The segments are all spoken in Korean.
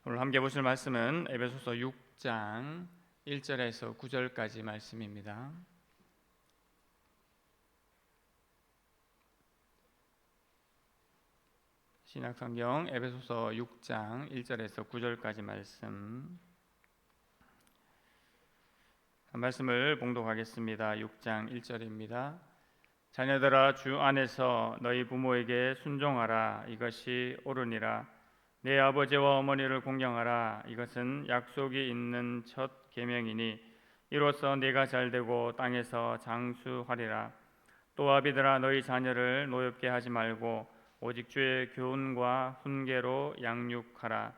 오늘 함께 보실 말씀은 에베소서 6장 1절에서 9절까지 말씀입니다. 신약성경 에베소서 6장 1절에서 9절까지 말씀을 봉독하겠습니다. 6장 1절입니다. 자녀들아, 주 안에서 너희 부모에게 순종하라. 이것이 옳으니라. 내 아버지와 어머니를 공경하라. 이것은 약속이 있는 첫 계명이니 이로써 네가 잘되고 땅에서 장수하리라. 또 아비들아, 너희 자녀를 노엽게 하지 말고 오직 주의 교훈과 훈계로 양육하라.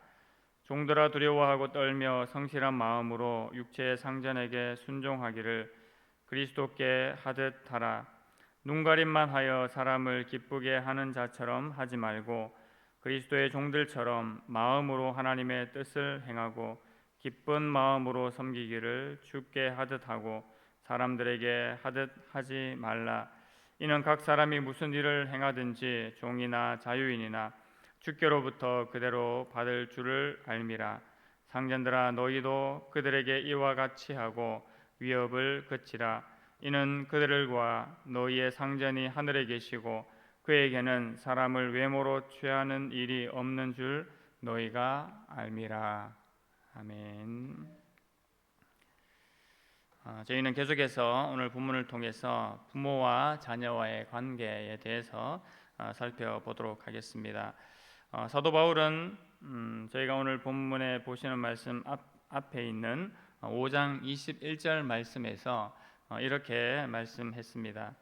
종들아, 두려워하고 떨며 성실한 마음으로 육체의 상전에게 순종하기를 그리스도께 하듯 하라. 눈가림만 하여 사람을 기쁘게 하는 자처럼 하지 말고 그리스도의 종들처럼 마음으로 하나님의 뜻을 행하고 기쁜 마음으로 섬기기를 주께 하듯 하고 사람들에게 하듯 하지 말라. 이는 각 사람이 무슨 일을 행하든지 종이나 자유인이나 주께로부터 그대로 받을 줄을 알미라. 상전들아, 너희도 그들에게 이와 같이 하고 위협을 그치라. 이는 그들과 너희의 상전이 하늘에 계시고 그에게는 사람을 외모로 취하는 일이 없는 줄 너희가 알미라. 아멘. 저희는 계속해서 오늘 본문을 통해서 부모와 자녀와의 관계에 대해서 살펴보도록 하겠습니다. 사도 바울은 저희가 오늘 본문에 보시는 말씀 앞에 있는 5장 21절 말씀에서 이렇게 말씀했습니다.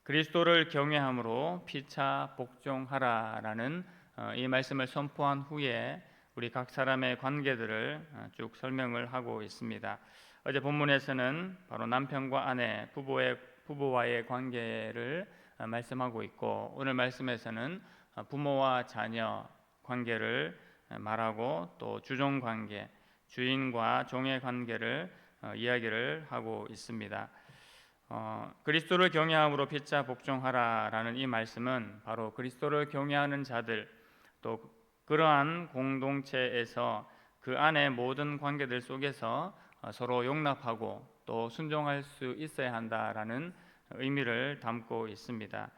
그리스도를 경외함으로 피차 복종하라라는 이 말씀을 선포한 후에 우리 각 사람의 관계들을 쭉 설명을 하고 있습니다. 어제 본문에서는 바로 남편과 아내, 부부와의 관계를 말씀하고 있고, 오늘 말씀에서는 부모와 자녀 관계를 말하고 또 주종 관계, 주인과 종의 관계를 이야기를 하고 있습니다. 그리스도를 경외함으로 피차 복종하라라는 이 말씀은 바로 그리스도를 경외하는 자들, 또 그러한 공동체에서 그 안에 모든 관계들 속에서 서로 용납하고 또 순종할 수 있어야 한다라는 의미를 담고 있습니다.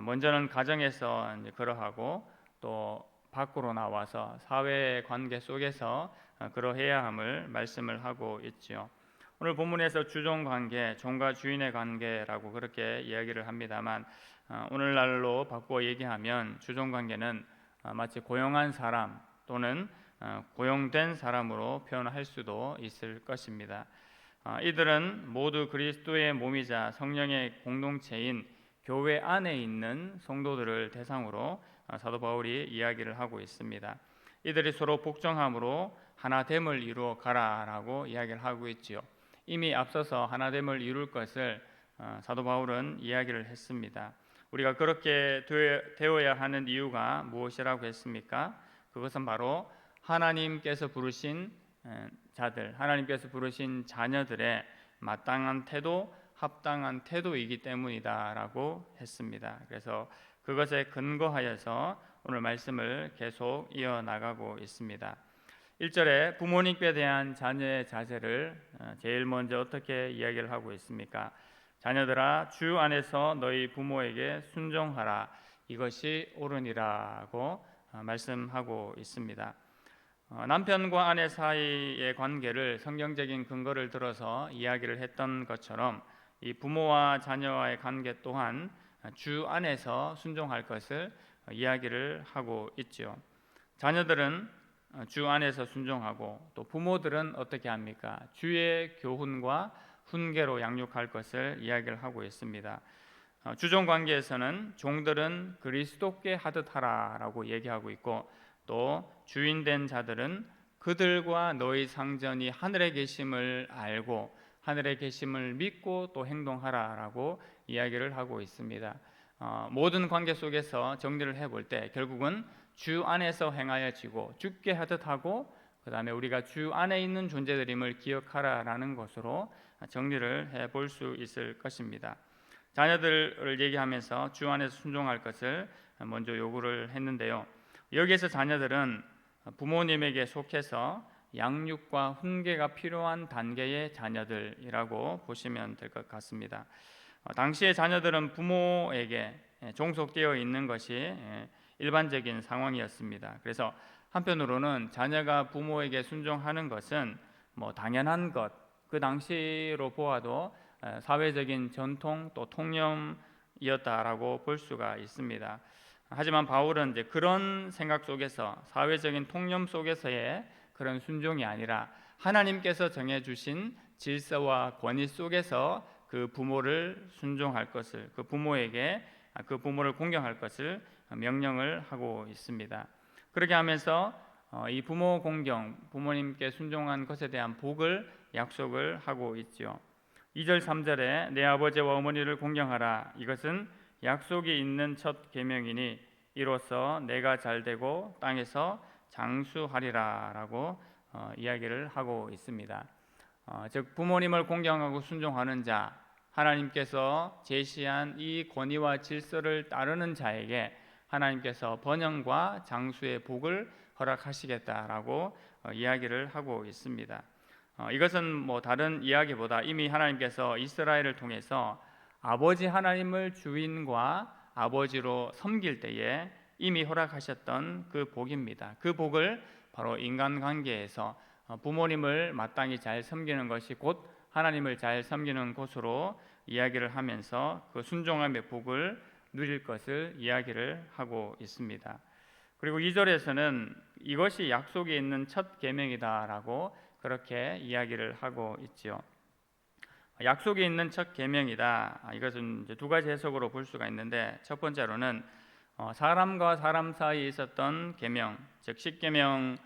먼저는 가정에서 그러하고 또 밖으로 나와서 사회의 관계 속에서 그러해야 함을 말씀을 하고 있지요. 오늘 본문에서 주종 관계, 종과 주인의 관계라고 그렇게 이야기를 합니다만, 오늘날로 바꾸어 얘기하면 주종 관계는 마치 고용한 사람 또는 고용된 사람으로 표현할 수도 있을 것입니다. 이들은 모두 그리스도의 몸이자 성령의 공동체인 교회 안에 있는 성도들을 대상으로 사도 바울이 이야기를 하고 있습니다. 이들이 서로 복종함으로 하나됨을 이루어 가라라고 이야기를 하고 있지요. 이미 앞서서 하나됨을 이룰 것을 사도 바울은 이야기를 했습니다. 우리가 그렇게 되어야 하는 이유가 무엇이라고 했습니까? 그것은 바로 하나님께서 부르신 자들, 하나님께서 부르신 자녀들의 마땅한 태도, 합당한 태도이기 때문이다라고 했습니다. 그래서 그것에 근거하여서 오늘 말씀을 계속 이어나가고 있습니다. 1절에 부모님께 대한 자녀의 자세를 제일 먼저 어떻게 이야기를 하고 있습니까? 자녀들아, 주 안에서 너희 부모에게 순종하라. 이것이 옳으니라고 말씀하고 있습니다. 남편과 아내 사이의 관계를 성경적인 근거를 들어서 이야기를 했던 것처럼 이 부모와 자녀와의 관계 또한 주 안에서 순종할 것을 이야기를 하고 있죠. 자녀들은 주 안에서 순종하고 또 부모들은 어떻게 합니까? 주의 교훈과 훈계로 양육할 것을 이야기를 하고 있습니다. 주종 관계에서는 종들은 그리스도께 하듯 하라라고 얘기하고 있고, 또 주인된 자들은 그들과 너희 상전이 하늘에 계심을 알고 하늘에 계심을 믿고 또 행동하라라고 이야기를 하고 있습니다. 모든 관계 속에서 정리를 해볼 때 결국은 주 안에서 행하여지고 주께 하듯 하고, 그 다음에 우리가 주 안에 있는 존재들임을 기억하라라는 것으로 정리를 해볼 수 있을 것입니다. 자녀들을 얘기하면서 주 안에서 순종할 것을 먼저 요구를 했는데요. 여기에서 자녀들은 부모님에게 속해서 양육과 훈계가 필요한 단계의 자녀들이라고 보시면 될 것 같습니다. 당시의 자녀들은 부모에게 종속되어 있는 것이 일반적인 상황이었습니다. 그래서 한편으로는 자녀가 부모에게 순종하는 것은 당연한 것, 그 당시로 보아도 사회적인 전통 또 통념이었다라고 볼 수가 있습니다. 하지만 바울은 이제 그런 생각 속에서, 사회적인 통념 속에서의 그런 순종이 아니라 하나님께서 정해주신 질서와 권위 속에서 그 부모를 순종할 것을, 그 부모를 공경할 것을 명령을 하고 있습니다. 그렇게 하면서 이 부모 공경, 부모님께 순종한 것에 대한 복을 약속을 하고 있지요. 2절 3절에 내 아버지와 어머니를 공경하라. 이것은 약속이 있는 첫 계명이니 이로써 내가 잘되고 땅에서 장수하리라라고 이야기를 하고 있습니다. 즉 부모님을 공경하고 순종하는 자, 하나님께서 제시한 이 권위와 질서를 따르는 자에게 하나님께서 번영과 장수의 복을 허락하시겠다라고 이야기를 하고 있습니다. 이것은 다른 이야기보다 이미 하나님께서 이스라엘을 통해서 아버지 하나님을 주인과 아버지로 섬길 때에 이미 허락하셨던 그 복입니다. 그 복을 바로 인간관계에서 부모님을 마땅히 잘 섬기는 것이 곧 하나님을 잘 섬기는 것으로 이야기를 하면서 그 순종함의 복을 누릴 것을 이야기를 하고 있습니다. 그리고 2절에서는 이것이 약속이 있는 첫 계명이다라고 그렇게 이야기를 하고 있죠. 약속이 있는 첫 계명이다. 이것은 이제 두 가지 해석으로 볼 수가 있는데, 첫 번째로는 사람과 사람 사이에 있었던 계명, 즉 10계명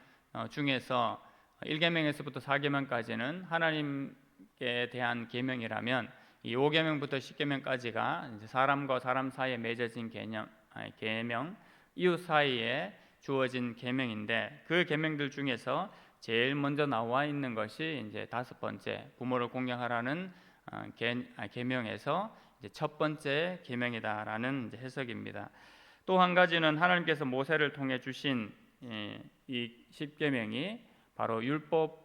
중에서 1계명에서부터 4계명까지는 하나님께 대한 계명이라면 이 5계명부터 10계명까지가 사람과 사람 사이에 맺어진 계명, 이웃 사이에 주어진 계명인데, 그 계명들 중에서 제일 먼저 나와 있는 것이 이제 5번째 부모를 공경하라는 계명에서 이제 첫 번째 계명이다라는 해석입니다. 또 한 가지는 하나님께서 모세를 통해 주신 이 10계명이 바로 율법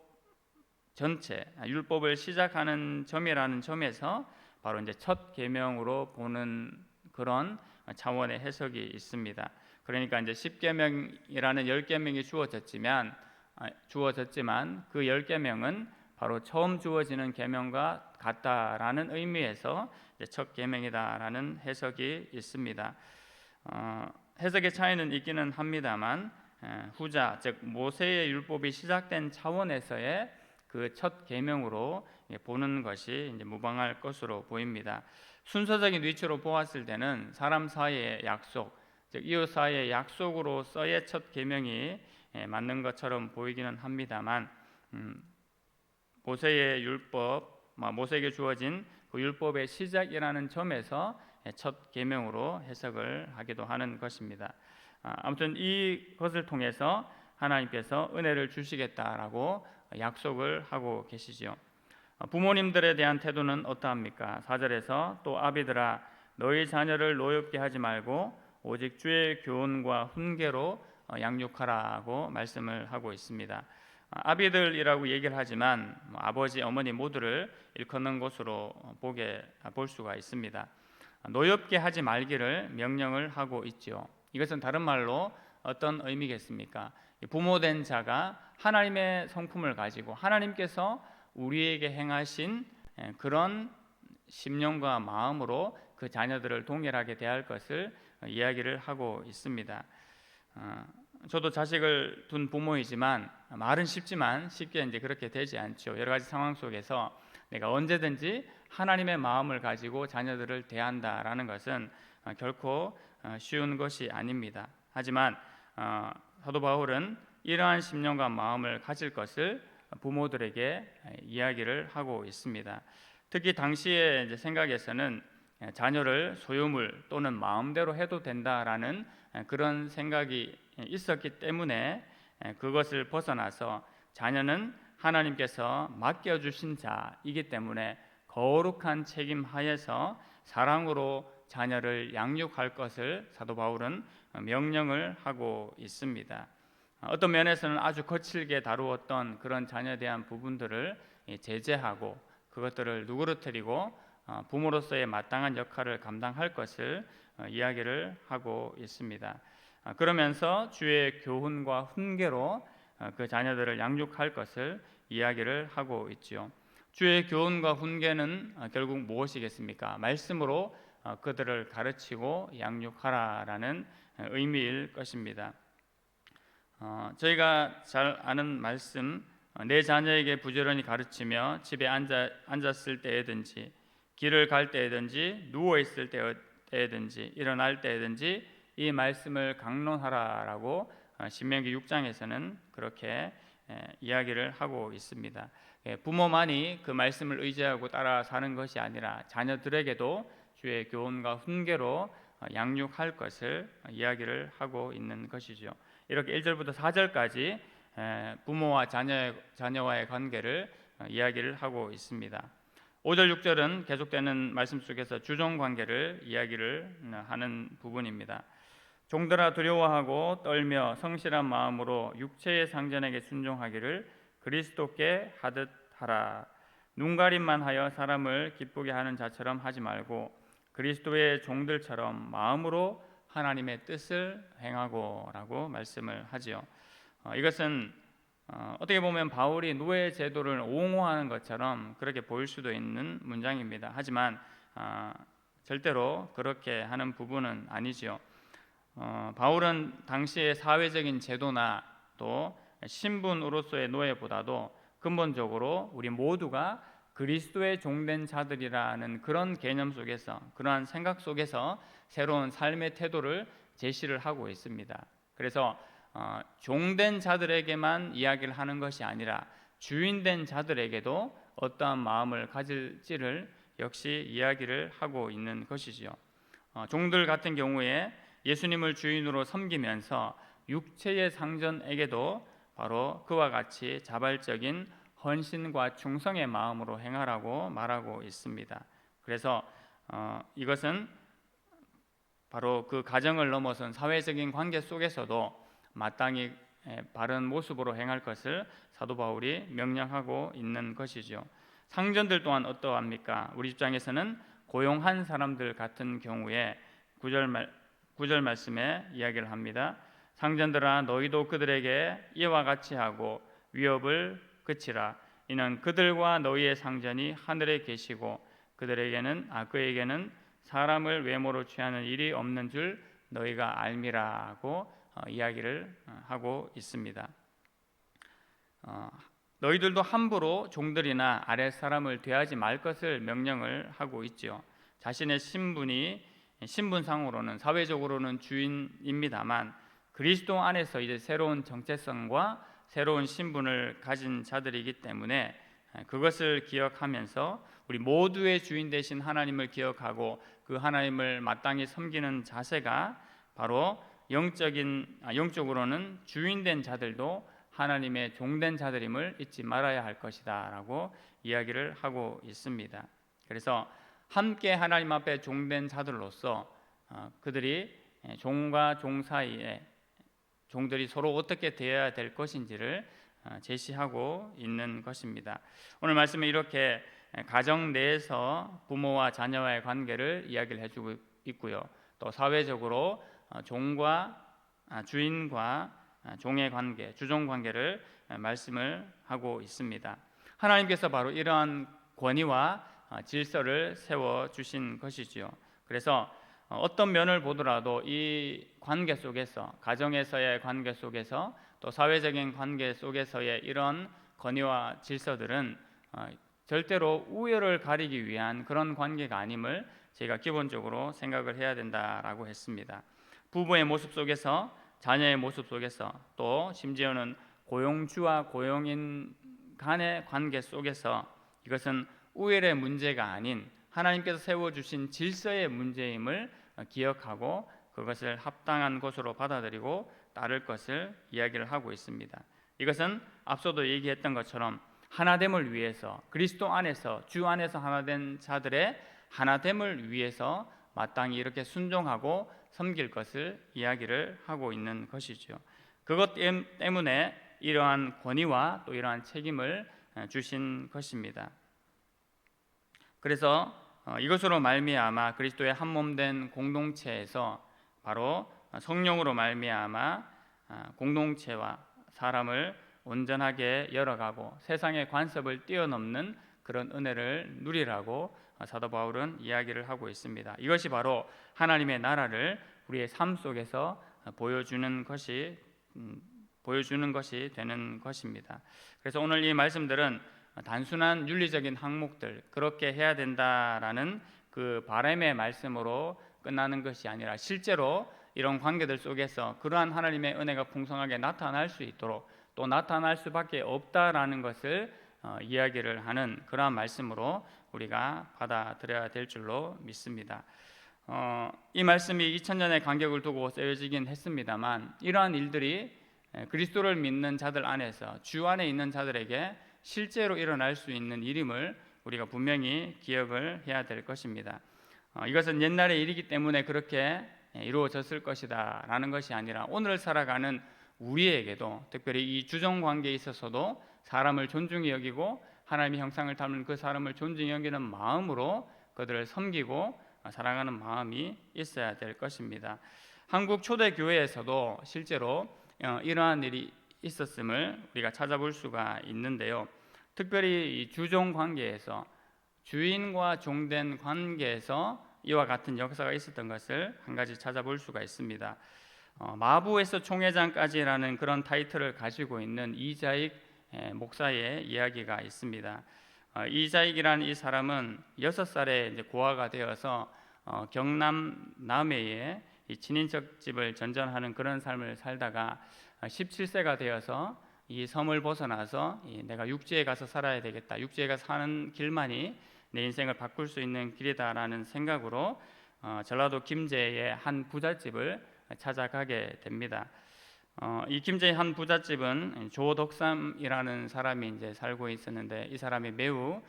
전체, 율법을 시작하는 점이라는 점에서 바로 이제 첫 계명으로 보는 그런 차원의 해석이 있습니다. 그러니까 이제 10계명이라는 10계명이 주어졌지만 그 10계명은 바로 처음 주어지는 계명과 같다라는 의미에서 첫 계명이다라는 해석이 있습니다. 해석의 차이는 있기는 합니다만 후자, 즉 모세의 율법이 시작된 차원에서의 그 첫 계명으로 보는 것이 이제 무방할 것으로 보입니다. 순서적인 위치로 보았을 때는 사람 사이의 약속, 즉 이웃 사이의 약속으로서의 첫 계명이 맞는 것처럼 보이기는 합니다만 모세의 율법, 모세에게 주어진 그 율법의 시작이라는 점에서 첫 계명으로 해석을 하기도 하는 것입니다. 아무튼 이것을 통해서 하나님께서 은혜를 주시겠다라고 약속을 하고 계시지요. 부모님들에 대한 태도는 어떠합니까? 4절에서 또 아비들아 너희 자녀를 노엽게 하지 말고 오직 주의 교훈과 훈계로 양육하라고 말씀을 하고 있습니다. 아비들이라고 얘기를 하지만 아버지, 어머니 모두를 일컫는 것으로 볼 수가 있습니다. 노엽게 하지 말기를 명령을 하고 있죠. 이것은 다른 말로 어떤 의미겠습니까? 부모된 자가 하나님의 성품을 가지고 하나님께서 우리에게 행하신 그런 심령과 마음으로 그 자녀들을 동일하게 대할 것을 이야기를 하고 있습니다. 저도 자식을 둔 부모이지만 말은 쉽지만 쉽게 이제 그렇게 되지 않죠. 여러 가지 상황 속에서 내가 언제든지 하나님의 마음을 가지고 자녀들을 대한다라는 것은 결코 쉬운 것이 아닙니다. 하지만 사도 바울은 이러한 심령과 마음을 가질 것을 부모들에게 이야기를 하고 있습니다. 특히 당시의 이제 생각에서는 자녀를 소유물 또는 마음대로 해도 된다라는 그런 생각이 있었기 때문에 그것을 벗어나서 자녀는 하나님께서 맡겨주신 자이기 때문에 거룩한 책임 하에서 사랑으로 자녀를 양육할 것을 사도 바울은 명령을 하고 있습니다. 어떤 면에서는 아주 거칠게 다루었던 그런 자녀에 대한 부분들을 제재하고 그것들을 누그러뜨리고 부모로서의 마땅한 역할을 감당할 것을 이야기를 하고 있습니다. 그러면서 주의 교훈과 훈계로 그 자녀들을 양육할 것을 이야기를 하고 있지요. 주의 교훈과 훈계는 결국 무엇이겠습니까? 말씀으로 그들을 가르치고 양육하라라는 의미일 것입니다. 저희가 잘 아는 말씀, 내 자녀에게 부지런히 가르치며 집에 앉았을 때에든지 길을 갈 때에든지 누워 있을 때에든지 일어날 때에든지 이 말씀을 강론하라라고 신명기 6장에서는 그렇게 이야기를 하고 있습니다. 부모만이 그 말씀을 의지하고 따라 사는 것이 아니라 자녀들에게도 주의 교훈과 훈계로 양육할 것을 이야기를 하고 있는 것이죠. 이렇게 1절부터 4절까지 부모와 자녀와의 관계를 이야기를 하고 있습니다. 5절, 6절은 계속되는 말씀 속에서 주종 관계를 이야기를 하는 부분입니다. 종들아 두려워하고 떨며 성실한 마음으로 육체의 상전에게 순종하기를 그리스도께 하듯 하라. 눈가림만 하여 사람을 기쁘게 하는 자처럼 하지 말고 그리스도의 종들처럼 마음으로 하나님의 뜻을 행하고 라고 말씀을 하지요. 이것은 어떻게 보면 바울이 노예 제도를 옹호하는 것처럼 그렇게 보일 수도 있는 문장입니다. 하지만 절대로 그렇게 하는 부분은 아니지요. 바울은 당시의 사회적인 제도나 또 신분으로서의 노예보다도 근본적으로 우리 모두가 그리스도의 종된 자들이라는 그런 개념 속에서, 그러한 생각 속에서 새로운 삶의 태도를 제시를 하고 있습니다. 그래서 종된 자들에게만 이야기를 하는 것이 아니라 주인된 자들에게도 어떠한 마음을 가질지를 역시 이야기를 하고 있는 것이지요. 종들 같은 경우에 예수님을 주인으로 섬기면서 육체의 상전에게도 바로 그와 같이 자발적인 헌신과 충성의 마음으로 행하라고 말하고 있습니다. 그래서 이것은 바로 그 가정을 넘어선 사회적인 관계 속에서도 마땅히 바른 모습으로 행할 것을 사도 바울이 명령하고 있는 것이죠. 상전들 또한 어떠합니까? 우리 입장에서는 고용한 사람들 같은 경우에 9절 말씀에 이야기를 합니다. 상전들아 너희도 그들에게 이와 같이 하고 위협을 그치라. 이는 그들과 너희의 상전이 하늘에 계시고 그에게는 사람을 외모로 취하는 일이 없는 줄 너희가 알미라고 이야기를 하고 있습니다. 너희들도 함부로 종들이나 아랫 사람을 대하지 말 것을 명령을 하고 있죠. 자신의 신분상으로는 사회적으로는 주인입니다만 그리스도 안에서 이제 새로운 정체성과 새로운 신분을 가진 자들이기 때문에 그것을 기억하면서 우리 모두의 주인 되신 하나님을 기억하고 그 하나님을 마땅히 섬기는 자세가 바로 영적으로는 주인된 자들도 하나님의 종된 자들임을 잊지 말아야 할 것이다 라고 이야기를 하고 있습니다. 그래서 함께 하나님 앞에 종된 자들로서 그들이 종과 종 사이에 종들이 서로 어떻게 대해야 될 것인지를 제시하고 있는 것입니다. 오늘 말씀은 이렇게 가정 내에서 부모와 자녀와의 관계를 이야기를 해주고 있고요. 또 사회적으로 주인과 종의 관계, 주종 관계를 말씀을 하고 있습니다. 하나님께서 바로 이러한 권위와 질서를 세워 주신 것이지요. 그래서 어떤 면을 보더라도 이 관계 속에서, 가정에서의 관계 속에서 또 사회적인 관계 속에서의 이런 권위와 질서들은 절대로 우열을 가리기 위한 그런 관계가 아님을 제가 기본적으로 생각을 해야 된다라고 했습니다. 부부의 모습 속에서, 자녀의 모습 속에서, 또 심지어는 고용주와 고용인 간의 관계 속에서 이것은 우열의 문제가 아닌 하나님께서 세워주신 질서의 문제임을 기억하고 그것을 합당한 것으로 받아들이고 따를 것을 이야기를 하고 있습니다. 이것은 앞서도 얘기했던 것처럼 하나됨을 위해서, 그리스도 안에서, 주 안에서 하나된 자들의 하나됨을 위해서 마땅히 이렇게 순종하고 섬길 것을 이야기를 하고 있는 것이죠. 그것 때문에 이러한 권위와 또 이러한 책임을 주신 것입니다. 그래서 이것으로 말미암아 그리스도의 한 몸 된 공동체에서 바로 성령으로 말미암아 공동체와 사람을 온전하게 열어가고 세상의 관습을 뛰어넘는 그런 은혜를 누리라고 사도 바울은 이야기를 하고 있습니다. 이것이 바로 하나님의 나라를 우리의 삶 속에서 보여주는 것이 되는 것입니다. 그래서 오늘 이 말씀들은 단순한 윤리적인 항목들, 그렇게 해야 된다라는 그 바람의 말씀으로 끝나는 것이 아니라 실제로 이런 관계들 속에서 그러한 하나님의 은혜가 풍성하게 나타날 수 있도록, 또 나타날 수밖에 없다라는 것을 이야기를 하는 그러한 말씀으로 우리가 받아들여야 될 줄로 믿습니다. 이 말씀이 2000년의 간격을 두고 쓰여지긴 했습니다만, 이러한 일들이 그리스도를 믿는 자들 안에서, 주 안에 있는 자들에게 실제로 일어날 수 있는 일임을 우리가 분명히 기억을 해야 될 것입니다. 이것은 옛날의 일이기 때문에 그렇게 이루어졌을 것이다 라는 것이 아니라, 오늘 살아가는 우리에게도, 특별히 이 주정 관계에 있어서도 사람을 존중히 여기고 하나님의 형상을 닮은 그 사람을 존중히 여기는 마음으로 그들을 섬기고 사랑하는 마음이 있어야 될 것입니다. 한국 초대 교회에서도 실제로 이러한 일이 있었음을 우리가 찾아볼 수가 있는데요. 특별히 이 주종 관계에서, 주인과 종된 관계에서 이와 같은 역사가 있었던 것을 한 가지 찾아볼 수가 있습니다. 마부에서 총회장까지라는 그런 타이틀을 가지고 있는 이자익 목사의 이야기가 있습니다. 이자익이라는 이 사람은 6살에 이제 고아가 되어서 경남 남해에 이 친인척 집을 전전하는 그런 삶을 살다가 17세가 되어서 이 섬을 벗어나서 내가 육지에 가서 살아야 되겠다, 육지에 가서 사는 길만이 내 인생을 바꿀 수 있는 길이다라는 생각으로 전라도 김제의 한 부잣집을 찾아가게 됩니다. 이 김제의 한 부잣집은 조덕삼이라는 사람이 이제 살고 있었는데, 이 사람이 매우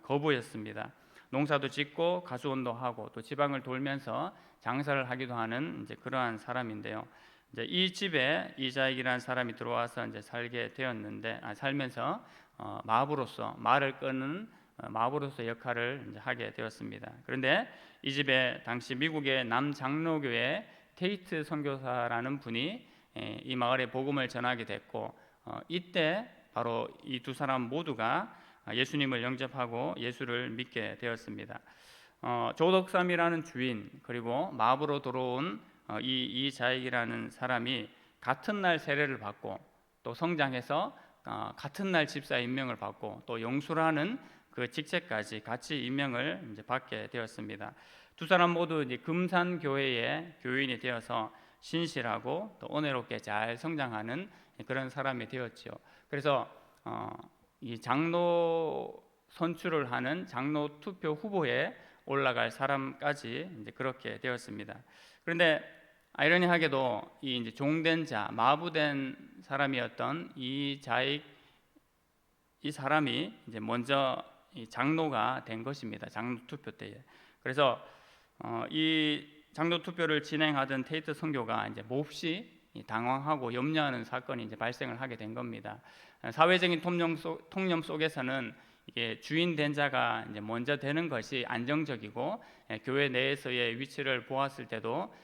거부였습니다. 농사도 짓고 가수원도 하고 또 지방을 돌면서 장사를 하기도 하는 이제 그러한 사람인데요. 이제 이 집에 이자익이라는 사람이 들어와서 이제 살게 되었는데, 살면서 마부로서, 말을 끄는 마부로서 역할을 이제 하게 되었습니다. 그런데 이 집에 당시 미국의 남장로교회 테이트 선교사라는 분이 이 마을에 복음을 전하게 됐고, 이때 바로 이 두 사람 모두가 예수님을 영접하고 예수를 믿게 되었습니다. 조덕삼이라는 주인, 그리고 마부로 들어온 이자익이라는 사람이 같은 날 세례를 받고 또 성장해서 같은 날 집사 임명을 받고 또 영수라는 그 직책까지 같이 임명을 이제 받게 되었습니다. 두 사람 모두 이제 금산교회의 교인이 되어서 신실하고 또 은혜롭게 잘 성장하는 그런 사람이 되었지요. 그래서 이 장로 선출을 하는 장로 투표 후보에 올라갈 사람까지 이제 그렇게 되었습니다. 그런데 아이러니하게도 이 이제 종된 자, 마부된 사람이었던 이자익, 이 사람이 이제 먼저 이 장로가 된 것입니다. 장로 투표 때에. 그래서 이 장로 투표를 진행하던 테이트 선교가 이제 몹시 당황하고 염려하는 사건이 이제 발생을 하게 된 겁니다. 사회적인 통념 속에서는 이게 주인 된 자가 이제 먼저 되는 것이 안정적이고, 교회 내에서의 위치를 보았을 때도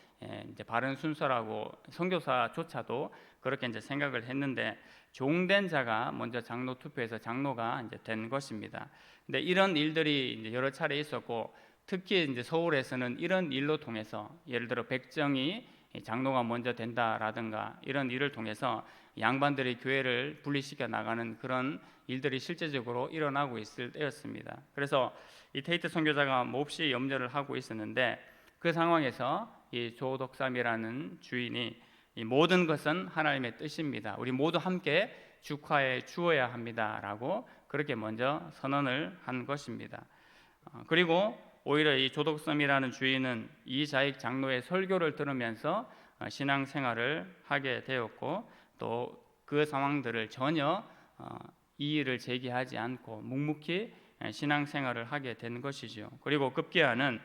이제 바른 순서라고 선교사조차도 그렇게 이제 생각을 했는데, 종된 자가 먼저 장로 투표에서 장로가 이제 된 것입니다. 근데 이런 일들이 이제 여러 차례 있었고, 특히 이제 서울에서는 이런 일로 통해서, 예를 들어 백정이 장로가 먼저 된다라든가 이런 일을 통해서 양반들이 교회를 분리시켜 나가는 그런 일들이 실제적으로 일어나고 있을 때였습니다. 그래서 이 테이트 선교사가 몹시 염려를 하고 있었는데, 그 상황에서 이 조덕삼이라는 주인이 이 모든 것은 하나님의 뜻입니다, 우리 모두 함께 축하해 주어야 합니다라고 그렇게 먼저 선언을 한 것입니다. 그리고 오히려 이 조덕삼이라는 주인은 이자익 장로의 설교를 들으면서 신앙생활을 하게 되었고, 또 그 상황들을 전혀 이의를 제기하지 않고 묵묵히 신앙생활을 하게 된 것이죠. 그리고 급기야는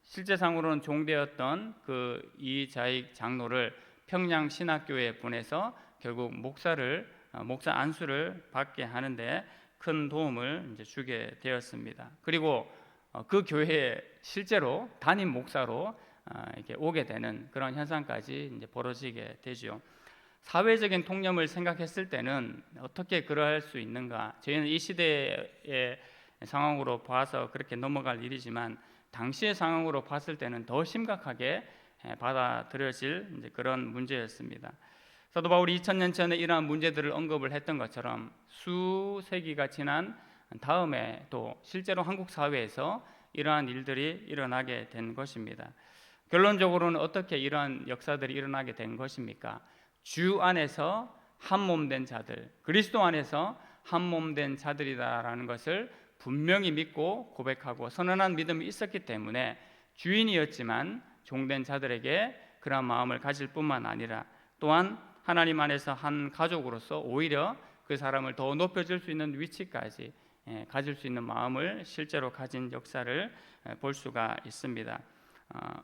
실제상으로는 종되었던 그 이자익 장로를 평양 신학교에 보내서 결국 목사 안수를 받게 하는데 큰 도움을 이제 주게 되었습니다. 그리고 그 교회에 실제로 담임 목사로 이렇게 오게 되는 그런 현상까지 이제 벌어지게 되죠. 사회적인 통념을 생각했을 때는 어떻게 그럴 수 있는가? 저희는 이 시대의 상황으로 봐서 그렇게 넘어갈 일이지만 당시의 상황으로 봤을 때는 더 심각하게 받아들여질 이제 그런 문제였습니다. 사도 바울이 2000년 전에 이러한 문제들을 언급을 했던 것처럼 수세기가 지난 다음에 또 실제로 한국 사회에서 이러한 일들이 일어나게 된 것입니다. 결론적으로는 어떻게 이러한 역사들이 일어나게 된 것입니까? 주 안에서 한 몸 된 자들, 그리스도 안에서 한 몸 된 자들이다라는 것을 분명히 믿고 고백하고 선언한 믿음이 있었기 때문에 주인이었지만 종된 자들에게 그런 마음을 가질 뿐만 아니라 또한 하나님 안에서 한 가족으로서 오히려 그 사람을 더 높여줄 수 있는 위치까지 가질 수 있는 마음을 실제로 가진 역사를 볼 수가 있습니다.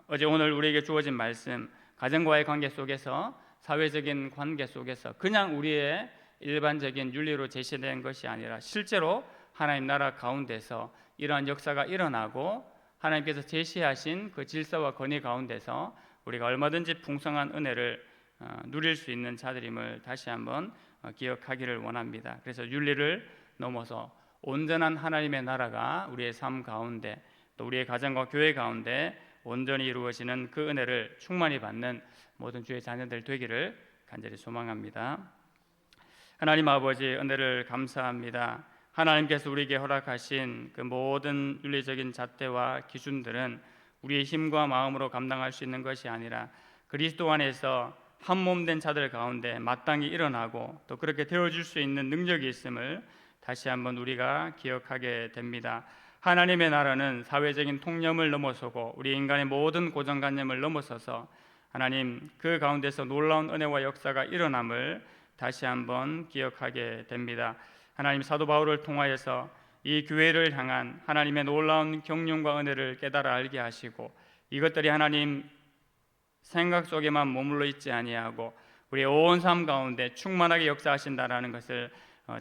어제 오늘 우리에게 주어진 말씀, 가정과의 관계 속에서, 사회적인 관계 속에서 그냥 우리의 일반적인 윤리로 제시된 것이 아니라 실제로 하나님 나라 가운데서 이러한 역사가 일어나고 하나님께서 제시하신 그 질서와 권위 가운데서 우리가 얼마든지 풍성한 은혜를 누릴 수 있는 자들임을 다시 한번 기억하기를 원합니다. 그래서 윤리를 넘어서 온전한 하나님의 나라가 우리의 삶 가운데 또 우리의 가정과 교회 가운데 온전히 이루어지는 그 은혜를 충만히 받는 모든 주의 자녀들 되기를 간절히 소망합니다. 하나님 아버지, 은혜를 감사합니다. 하나님께서 우리에게 허락하신 그 모든 윤리적인 잣대와 기준들은 우리의 힘과 마음으로 감당할 수 있는 것이 아니라 그리스도 안에서 한 몸 된 자들 가운데 마땅히 일어나고 또 그렇게 되어줄 수 있는 능력이 있음을 다시 한번 우리가 기억하게 됩니다. 하나님의 나라는 사회적인 통념을 넘어서고 우리 인간의 모든 고정관념을 넘어서서 하나님 그 가운데서 놀라운 은혜와 역사가 일어남을 다시 한번 기억하게 됩니다. 하나님, 사도 바울을 통하여서 이 교회를 향한 하나님의 놀라운 경륜과 은혜를 깨달아 알게 하시고 이것들이 하나님 생각 속에만 머물러 있지 아니하고 우리의 온 삶 가운데 충만하게 역사하신다라는 것을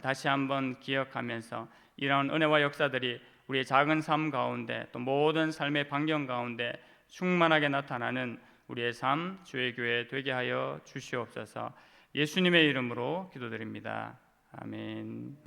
다시 한번 기억하면서 이러한 은혜와 역사들이 우리의 작은 삶 가운데 또 모든 삶의 반경 가운데 충만하게 나타나는 우리의 삶, 주의 교회 되게 하여 주시옵소서. 예수님의 이름으로 기도드립니다. 아멘.